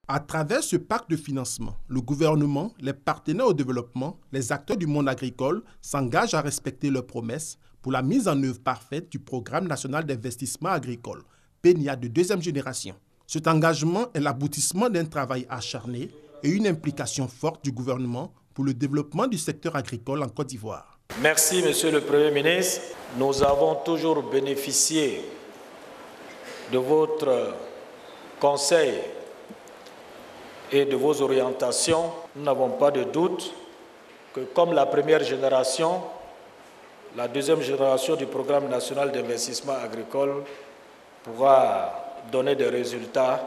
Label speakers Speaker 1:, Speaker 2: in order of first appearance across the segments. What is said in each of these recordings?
Speaker 1: À travers ce pacte de financement, le gouvernement, les partenaires au développement, les acteurs du monde agricole s'engagent à respecter leurs promesses pour la mise en œuvre parfaite du Programme national d'investissement agricole, PNIA de deuxième génération. Cet engagement est l'aboutissement d'un travail acharné et une implication forte du gouvernement pour le développement du secteur agricole en Côte d'Ivoire.
Speaker 2: Merci, Monsieur le Premier ministre. Nous avons toujours bénéficié de votre conseil et de vos orientations. Nous n'avons pas de doute que comme la première génération, la deuxième génération du Programme national d'investissement agricole pourra donner des résultats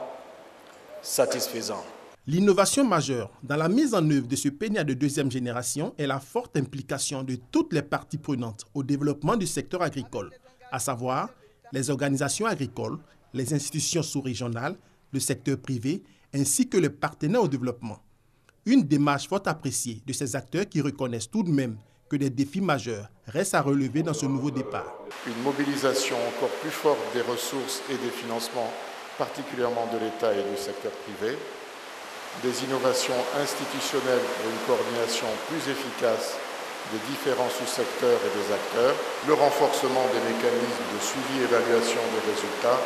Speaker 2: satisfaisants.
Speaker 1: L'innovation majeure dans la mise en œuvre de ce PNIA de deuxième génération est la forte implication de toutes les parties prenantes au développement du secteur agricole, à savoir les organisations agricoles, les institutions sous-régionales, le secteur privé, ainsi que les partenaires au développement. Une démarche fort appréciée de ces acteurs qui reconnaissent tout de même que des défis majeurs restent à relever dans ce nouveau départ.
Speaker 3: Une mobilisation encore plus forte des ressources et des financements, particulièrement de l'État et du secteur privé, des innovations institutionnelles pour une coordination plus efficace des différents sous-secteurs et des acteurs, le renforcement des mécanismes de suivi et évaluation des résultats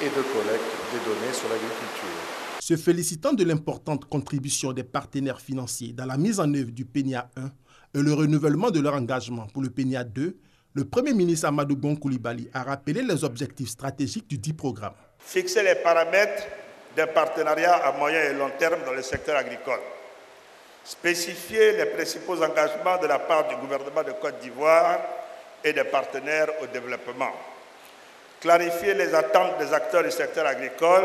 Speaker 3: et de collecte des données sur l'agriculture.
Speaker 1: Se félicitant de l'importante contribution des partenaires financiers dans la mise en œuvre du PNIA 1 et le renouvellement de leur engagement pour le PNIA 2, le Premier ministre Amadou Bon Coulibaly a rappelé les objectifs stratégiques du dit programme.
Speaker 4: Fixer les paramètres d'un partenariat à moyen et long terme dans le secteur agricole. Spécifier les principaux engagements de la part du gouvernement de Côte d'Ivoire et des partenaires au développement. Clarifier les attentes des acteurs du secteur agricole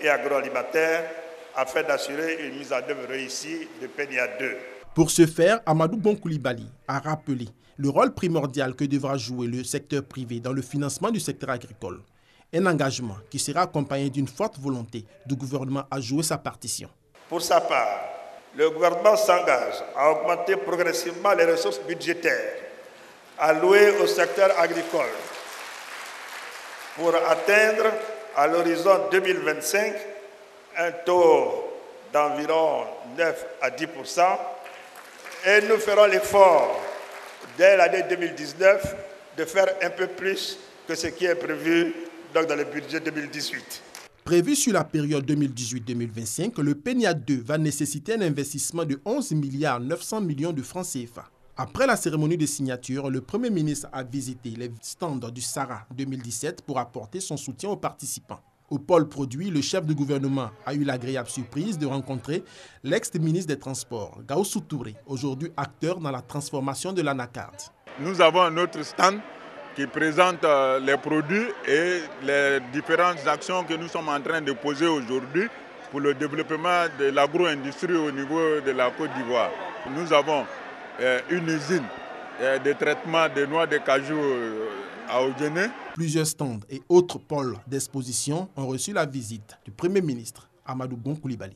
Speaker 4: et agroalimentaire afin d'assurer une mise en œuvre réussie de PNIA 2.
Speaker 1: Pour ce faire, Amadou Bon Coulibaly a rappelé le rôle primordial que devra jouer le secteur privé dans le financement du secteur agricole. Un engagement qui sera accompagné d'une forte volonté du gouvernement à jouer sa partition.
Speaker 4: Pour sa part, le gouvernement s'engage à augmenter progressivement les ressources budgétaires allouées au secteur agricole pour atteindre à l'horizon 2025 un taux d'environ 9 à 10%. Et nous ferons l'effort dès l'année 2019 de faire un peu plus que ce qui est prévu dans le budget 2018.
Speaker 1: Prévu sur la période 2018-2025, le PNIA 2 va nécessiter un investissement de 11 milliards 900 millions de francs CFA. Après la cérémonie de signature, le Premier ministre a visité les stands du SARA 2017 pour apporter son soutien aux participants. Au pôle produit, le chef du gouvernement a eu l'agréable surprise de rencontrer l'ex-ministre des Transports, Gaoussou Touré, aujourd'hui acteur dans la transformation de l'anacarde.
Speaker 5: Nous avons un autre stand qui présente les produits et les différentes actions que nous sommes en train de poser aujourd'hui pour le développement de l'agro-industrie au niveau de la Côte d'Ivoire. Nous avons une usine de traitement des noix de cajou à Odjene.
Speaker 1: Plusieurs stands et autres pôles d'exposition ont reçu la visite du Premier ministre Amadou Bon Coulibaly.